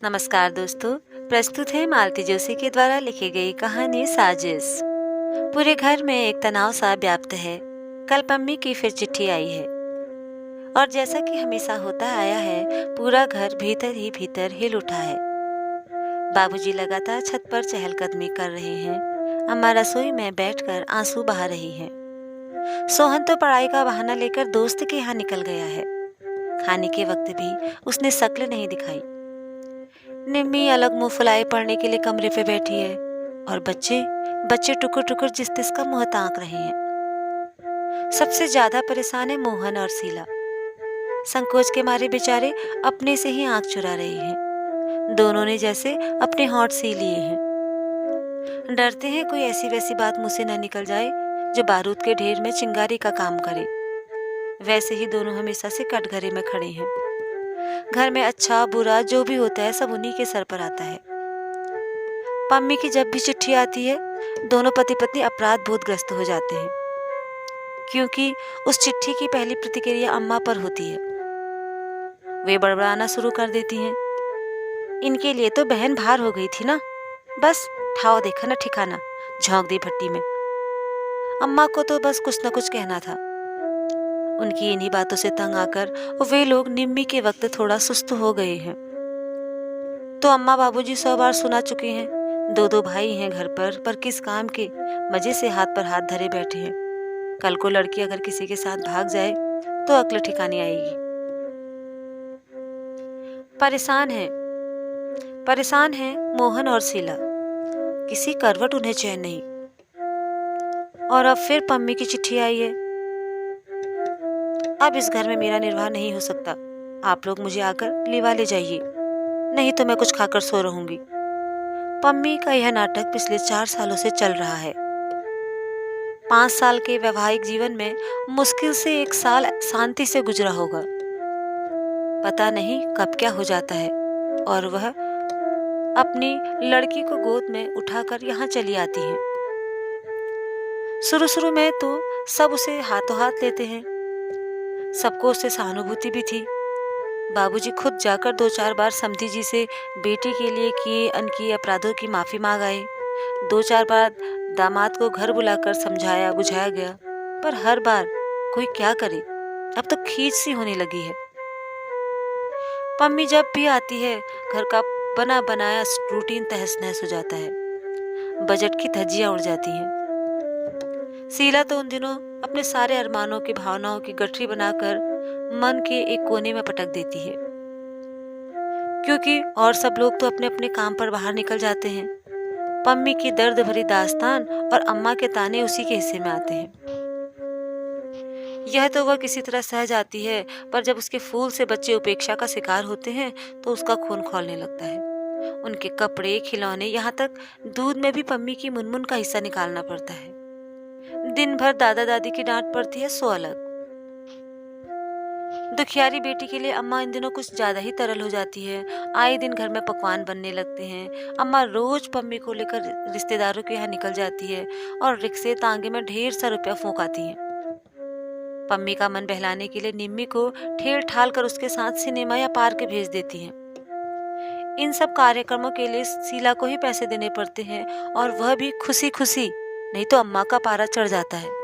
नमस्कार दोस्तों। प्रस्तुत है मालती जोशी के द्वारा लिखी गई कहानी साजिश। पूरे घर में एक तनाव सा व्याप्त है। कल मम्मी की फिर चिट्ठी आई है और जैसा कि हमेशा होता आया है, पूरा घर भीतर ही भीतर हिल उठा है। बाबूजी लगातार छत पर चहलकदमी कर रहे हैं। अम्मा रसोई में बैठकर आंसू बहा रही हैं। सोहन तो पढ़ाई का बहाना लेकर दोस्त के यहाँ निकल गया है। खाने के वक्त भी उसने शक्ल नहीं दिखाई। निम्मी अलग मुंह फुलाए पढ़ने के लिए कमरे पे बैठी है और बच्चे टुकुर टुकुर जिस तिस का मुंह ताक रहे हैं। सबसे ज्यादा परेशान है मोहन और शीला। संकोच के मारे बेचारे अपने से ही आंख चुरा रहे हैं। दोनों ने जैसे अपने होंठ सी लिए हैं। डरते हैं कोई ऐसी वैसी बात मुंह से न निकल जाए जो बारूद के ढेर में चिंगारी का काम करे। वैसे ही दोनों हमेशा से कटघरे में खड़े हैं। घर में अच्छा बुरा जो भी होता है सब उन्हीं के सर पर आता है। पम्मी की जब भी चिट्ठी आती है, दोनों पति पत्नी अपराध बोधग्रस्त हो जाते हैं, क्योंकि उस चिट्ठी की पहली प्रतिक्रिया अम्मा पर होती है। वे बड़बड़ाना शुरू कर देती हैं। इनके लिए तो बहन भार हो गई थी ना, बस ठाव देखा ना ठिकाना, झोंक दी भट्टी में। अम्मा को तो बस कुछ न कुछ कहना था। उनकी इन्हीं बातों से तंग आकर वे लोग निम्मी के वक्त थोड़ा सुस्त हो गए हैं। तो अम्मा बाबूजी 100 बार सुना चुके हैं। दो भाई हैं घर पर किस काम के, मजे से हाथ पर हाथ धरे बैठे हैं। कल को लड़की अगर किसी के साथ भाग जाए तो अक्ल ठिकानी आएगी। परेशान है मोहन और शीला। किसी करवट उन्हें चैन नहीं। और अब फिर पम्मी की चिट्ठी आई है। अब इस घर में मेरा निर्वाह नहीं हो सकता। आप लोग मुझे आकर लिवा ले जाइए, नहीं तो मैं कुछ खाकर सो रहूंगी। पम्मी का यह नाटक पिछले 4 सालों से चल रहा है। 5 साल के वैवाहिक जीवन में मुश्किल से 1 साल शांति से गुजरा होगा। पता नहीं कब क्या हो जाता है और वह अपनी लड़की को गोद में उठाकर यहाँ चली आती है। शुरू में तो सब उसे हाथों हाथ लेते हैं। सबको उससे सहानुभूति भी थी। बाबूजी खुद जाकर 2-4 बार समधी जी से बेटी के लिए किए अनकिए अपराधों की माफी मांग आए। 2-4 बार दामाद को घर बुलाकर समझाया बुझाया गया, पर हर बार कोई क्या करे। अब तो खींच सी होने लगी है। पम्मी जब भी आती है, घर का बना बनाया रूटीन तहस नहस हो जाता है। बजट की धज्जियां उड़ जाती हैं। शीला तो उन दिनों अपने सारे अरमानों की भावनाओं की गठरी बनाकर मन के एक कोने में पटक देती है, क्योंकि और सब लोग तो अपने अपने काम पर बाहर निकल जाते हैं। पम्मी की दर्द भरी दास्तान और अम्मा के ताने उसी के हिस्से में आते हैं। यह तो वह किसी तरह सह जाती है, पर जब उसके फूल से बच्चे उपेक्षा का शिकार होते हैं तो उसका खून खौलने लगता है। उनके कपड़े खिलौने, यहाँ तक दूध में भी पम्मी की मुनमुन का हिस्सा निकालना पड़ता है। दिन भर दादा दादी की डांट पड़ती है सो अलग। दुखियारी बेटी के लिए अम्मा इन दिनों कुछ ज्यादा ही तरल हो जाती है। आए दिन घर में पकवान बनने लगते हैं। अम्मा रोज पम्मी को लेकर रिश्तेदारों के यहाँ निकल जाती है और रिक्शे तांगे में ढेर सा रुपया फूंक आती है। पम्मी का मन बहलाने के लिए निम्मी को ठेल ठाल कर उसके साथ सिनेमा या पार्क भेज देती है। इन सब कार्यक्रमों के लिए शीला को ही पैसे देने पड़ते हैं, और वह भी खुशी खुशी, नहीं तो अम्मा का पारा चढ़ जाता है।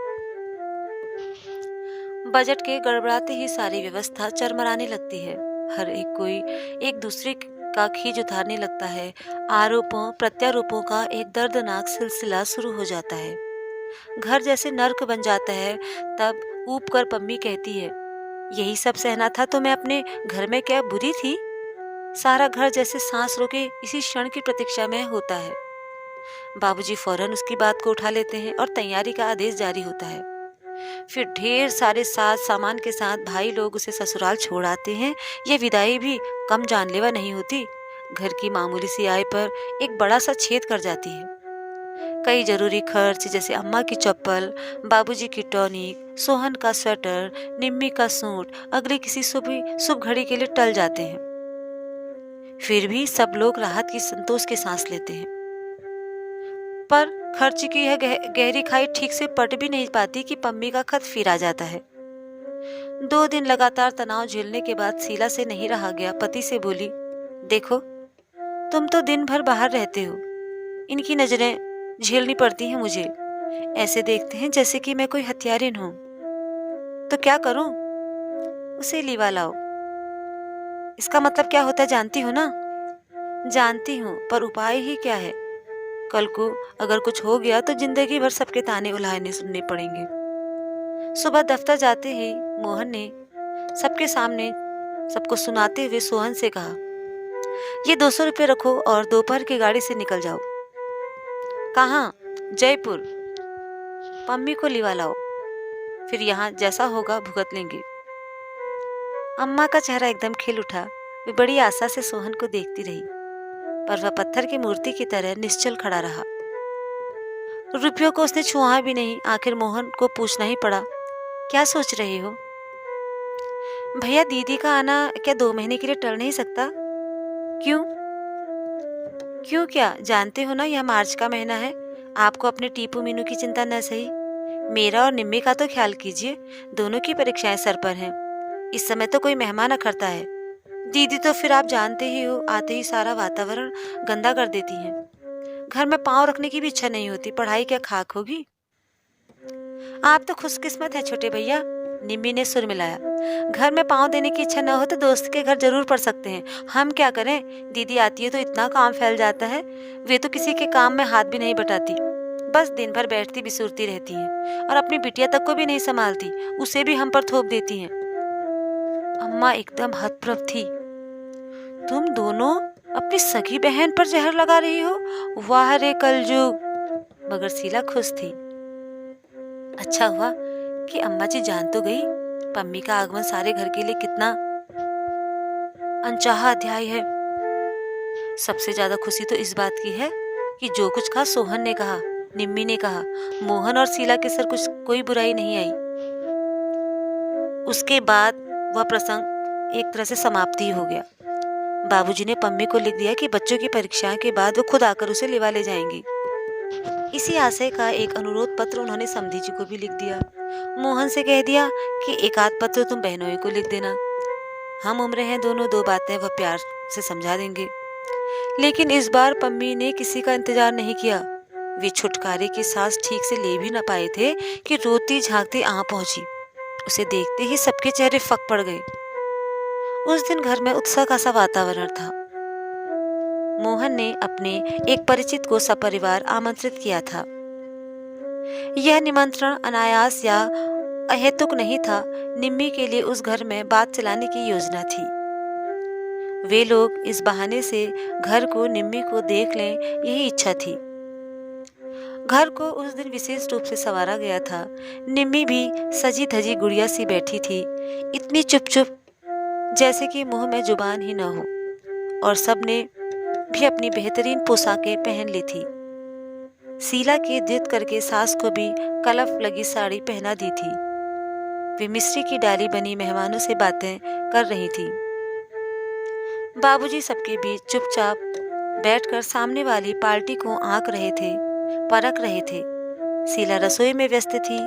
बजट के गड़बड़ाते ही सारी व्यवस्था चरमराने लगती है। हर एक कोई एक दूसरे का खींच उतारने लगता है। आरोपों प्रत्यारोपों का एक दर्दनाक सिलसिला शुरू हो जाता है। घर जैसे नर्क बन जाता है। तब ऊब कर पम्मी कहती है, यही सब सहना था तो मैं अपने घर में क्या बुरी थी। सारा घर जैसे सांस रोके इसी क्षण की प्रतीक्षा में होता है। बाबूजी फौरन उसकी बात को उठा लेते हैं और तैयारी का आदेश जारी होता है। फिर ढेर सारे साज सामान के साथ भाई लोग उसे ससुराल छोड़ आते हैं। यह विदाई भी कम जानलेवा नहीं होती। घर की मामूली सी आय पर एक बड़ा सा छेद कर जाती है। कई जरूरी खर्च जैसे अम्मा की चप्पल, बाबूजी की टॉनिक, सोहन का स्वेटर, निम्मी का सूट अगली किसी शुभ घड़ी के लिए टल जाते हैं। फिर भी सब लोग राहत की संतोष की सांस लेते हैं। पर खर्च की यह गहरी खाई ठीक से पट भी नहीं पाती कि पम्मी का खत फिर आ जाता है। 2 दिन लगातार तनाव झेलने के बाद शीला से नहीं रहा गया। पति से बोली, देखो तुम तो दिन भर बाहर रहते हो, इनकी नजरें झेलनी पड़ती हैं मुझे। ऐसे देखते हैं जैसे कि मैं कोई हत्यारिन हूं। तो क्या करूं? उसे लिवा लाओ। इसका मतलब क्या होता है जानती हो ना? जानती हूँ, पर उपाय ही क्या है? कल को अगर कुछ हो गया तो जिंदगी भर सबके ताने उलाहने सुनने पड़ेंगे। सुबह दफ्तर जाते ही मोहन ने सबके सामने सबको सुनाते हुए सोहन से कहा, ये 200 रुपये रखो और दोपहर की गाड़ी से निकल जाओ। कहाँ? जयपुर। पम्मी को लिवा लाओ, फिर यहाँ जैसा होगा भुगत लेंगे। अम्मा का चेहरा एकदम खिल उठा। वे बड़ी आशा से सोहन को देखती रही, पर वह पत्थर की मूर्ति की तरह निश्चल खड़ा रहा। रुपयों को उसने छुआ भी नहीं। आखिर मोहन को पूछना ही पड़ा, क्या सोच रही हो? भैया, दीदी का आना क्या 2 महीने के लिए टल नहीं सकता? क्यों? क्यों क्या? जानते हो ना यह मार्च का महीना है। आपको अपने टीपू मीनू की चिंता न सही, मेरा और निम्मी का तो ख्याल कीजिए। दोनों की परीक्षाएं सर पर हैं। इस समय तो कोई मेहमान अखरता है। दीदी तो फिर आप जानते ही हो, आते ही सारा वातावरण गंदा कर देती हैं। घर में पाँव रखने की भी इच्छा नहीं होती। पढ़ाई क्या खाक होगी? आप तो खुशकिस्मत है छोटे भैया, निम्मी ने सुर मिलाया। घर में पाँव देने की इच्छा न हो तो दोस्त के घर जरूर पढ़ सकते हैं। हम क्या करें? दीदी आती है तो इतना काम फैल जाता है। वे तो किसी के काम में हाथ भी नहीं बटाती, बस दिन भर बैठती बिसूरती रहती हैं और अपनी बिटिया तक को भी नहीं संभालती, उसे भी हम पर थोप देती हैं। अम्मा एकदम हतप्रभ थी। तुम दोनों अपनी सगी बहन पर जहर लगा रही हो? वाह रे कलजुग। मगर शीला खुश थी। अच्छा हुआ कि अम्मा जी जान तो गई। पम्मी का आगमन सारे घर के लिए कितना अनचाहा अध्याय है। सबसे ज्यादा खुशी तो इस बात की है कि जो कुछ कहा सोहन ने कहा, निम्मी ने कहा, मोहन और शीला के सर कुछ कोई बुराई नहीं आई। उसके बाद वह प्रसंग एक तरह से समाप्ति हो गया। बाबूजी ने पम्मी को लिख दिया कि बच्चों की परीक्षाओं के बाद वो खुद आकर उसे लेवा ले जाएंगे। इसी आशय का एक अनुरोध पत्र उन्होंने समधी जी को भी लिख दिया। मोहन से कह दिया कि एक आध पत्र तुम बहनों को लिख देना। हम उम्र हैं दोनों, 2 बातें वह प्यार से समझा देंगे। लेकिन इस बार पम्मी ने किसी का इंतजार नहीं किया। वे छुटकारे की सांस ठीक से ले भी न पाए थे कि रोती झांकती आ पहुंची। उसे देखते ही सबके चेहरे फक पड़ गए। उस दिन घर में उत्सव का सा वातावरण था। मोहन ने अपने एक परिचित को सपरिवार आमंत्रित किया था। यह निमंत्रण अनायास या अहेतुक नहीं था। निम्मी के लिए उस घर में बात चलाने की योजना थी। वे लोग इस बहाने से घर को, निम्मी को देख लें, यही इच्छा थी। घर को उस दिन विशेष रूप से संवारा गया था। निम्मी भी सजी धजी गुड़िया सी बैठी थी, इतनी चुप चुप जैसे कि मुंह में जुबान ही न हो, और सबने भी अपनी बेहतरीन पोशाकें पहन ली थी। शीला की जिद करके सास को भी कलफ लगी साड़ी पहना दी थी। वे मिस्री की डाली बनी मेहमानों से बातें कर रही थी। बाबूजी सबके बीच चुपचाप बैठकर सामने वाली पार्टी को आंक रहे थे, परख रहे थे। शीला रसोई में व्यस्त थी।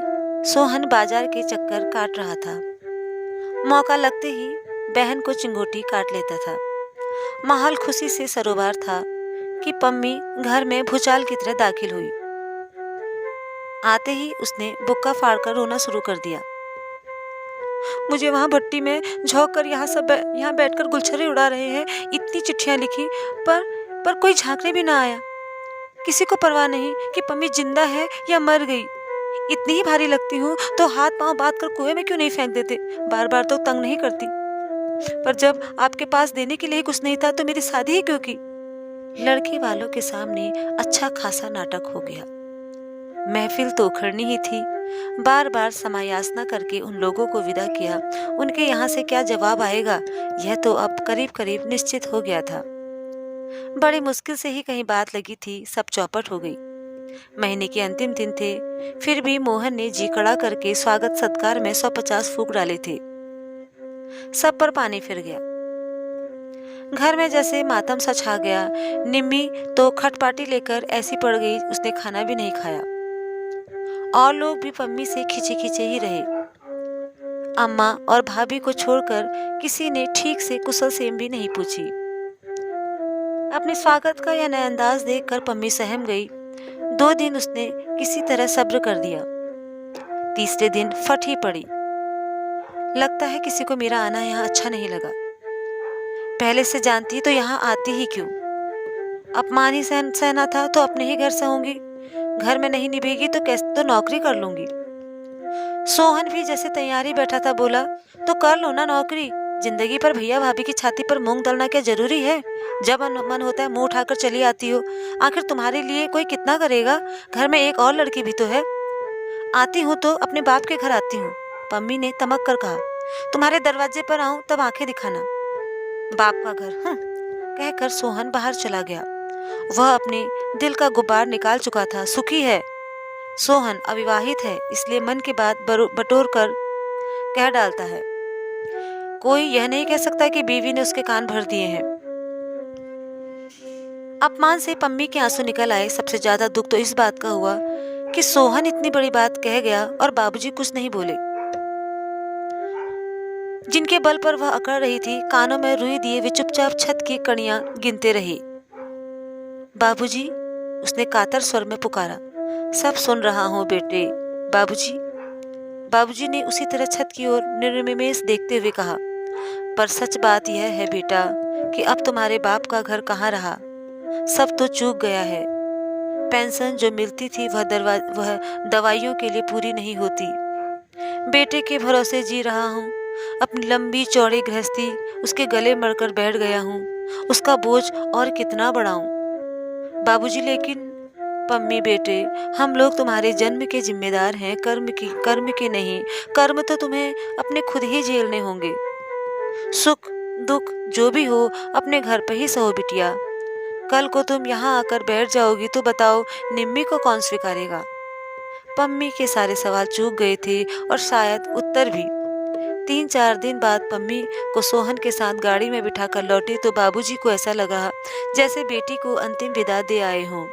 सोहन बाजार के चक्कर काट रहा था। मौका लगते ही बहन को चिंगोटी काट लेता था। माहौल खुशी से सरोबार था कि पम्मी घर में भूचाल की तरह दाखिल हुई। आते ही उसने बुक्का फाड़कर रोना शुरू कर दिया। मुझे वहां भट्टी में झोंक कर यहाँ बैठकर गुलछरे उड़ा रहे हैं। इतनी चिट्ठियां लिखी, पर कोई झांकने भी ना आया। किसी को परवाह नहीं कि पम्मी जिंदा है या मर गई। इतनी ही भारी लगती हूँ तो हाथ पांव बांध कर कुएं में क्यों नहीं फेंक देते? बार बार तो तंग नहीं करती, पर जब आपके पास देने के लिए कुछ नहीं था तो मेरी शादी ही क्यों की? लड़के वालों के सामने अच्छा खासा नाटक हो गया। महफिल तो उखड़नी ही थी। बार बार समायासना करके उन लोगों को विदा किया। उनके यहाँ से क्या जवाब आएगा, यह तो अब करीब करीब निश्चित हो गया था। बड़ी मुश्किल से ही कहीं बात लगी थी। सब चौपट हो गई। महीने के अंतिम दिन थे, फिर भी मोहन ने जी कड़ा करके स्वागत सत्कार में 150 फूंक डाले थे। सब पर पानी फिर गया। घर में जैसे मातम सा छा गया। निम्मी तो खटपाटी लेकर ऐसी पड़ गई, उसने खाना भी नहीं खाया। और लोग भी पम्मी से खिंचे खिंचे ही रहे। अम्मा और भाभी को छोड़कर किसी ने ठीक से कुशल सेम भी नहीं पूछी। अपने स्वागत का यह नया अंदाज देखकर पम्मी सहम गई। 2 दिन उसने किसी तरह सब्र कर दिया। तीसरे दिन फट ही पड़ी। लगता है किसी को मेरा आना यहाँ अच्छा नहीं लगा। पहले से जानती तो यहाँ आती ही क्यों। अपमान ही सहना था तो अपने ही घर सहूंगी। घर में नहीं निभेगी तो कैसे तो नौकरी कर लूंगी। सोहन भी जैसे तैयारी बैठा था, बोला तो कर लो ना नौकरी। जिंदगी पर भैया भाभी की छाती पर मूंग दलना क्या जरूरी है? जब मन होता है मुंह उठाकर चली आती हो। आखिर तुम्हारे लिए कोई कितना करेगा? घर में एक और लड़की भी तो है। आती हूँ तो अपने बाप के घर आती हूँ, पम्मी ने तमक कर कहा। तुम्हारे दरवाजे पर आऊं तब आंखें दिखाना। बाप का घर कहकर सोहन बाहर चला गया। वह अपने दिल का गुब्बार निकाल चुका था। सुखी है सोहन, अविवाहित है, इसलिए मन की बात बटोर कर कह डालता है। कोई यह नहीं कह सकता कि बीवी ने उसके कान भर दिए हैं। अपमान से पम्मी के आंसू निकल आए। सबसे ज्यादा दुख तो इस बात का हुआ कि सोहन इतनी बड़ी बात कह गया और बाबूजी कुछ नहीं बोले। जिनके बल पर वह अकड़ रही थी, कानों में रुई दिए वे चुपचाप छत की कणियां गिनते रहे। बाबूजी, उसने कातर स्वर में पुकारा। सब सुन रहा हूँ बेटे। बाबूजी। बाबूजी ने उसी तरह छत की ओर निर्निमेष देखते हुए कहा। पर सच बात यह है बेटा कि अब तुम्हारे बाप का घर कहाँ रहा। सब तो चूक गया है। पेंशन जो मिलती थी वह दवाइयों के लिए पूरी नहीं होती। बेटे के भरोसे जी रहा हूँ। अपनी लंबी चौड़ी गृहस्थी उसके गले मरकर बैठ गया हूँ। उसका बोझ और कितना बढ़ाऊं। बाबूजी, लेकिन पम्मी बेटे, हम लोग तुम्हारे जन्म के जिम्मेदार हैं, कर्म के नहीं। कर्म तो तुम्हें अपने खुद ही झेलने होंगे। सुख दुख जो भी हो अपने घर पर ही सहो बिटिया। कल को तुम यहाँ आकर बैठ जाओगी तो बताओ निम्मी को कौन स्वीकारेगा? पम्मी के सारे सवाल चूक गए थे और शायद उत्तर भी। 3-4 दिन बाद पम्मी को सोहन के साथ गाड़ी में बिठाकर लौटे तो बाबूजी को ऐसा लगा जैसे बेटी को अंतिम विदा दे आए हों।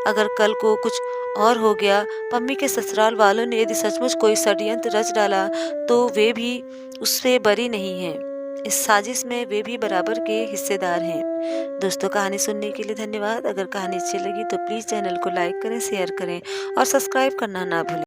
अगर कल को कुछ और हो गया, पम्मी के ससुराल वालों ने यदि सचमुच कोई षड्यंत्र रच डाला तो वे भी उससे बरी नहीं हैं। इस साजिश में वे भी बराबर के हिस्सेदार हैं। दोस्तों, कहानी सुनने के लिए धन्यवाद। अगर कहानी अच्छी लगी तो प्लीज़ चैनल को लाइक करें, शेयर करें और सब्सक्राइब करना ना भूलें।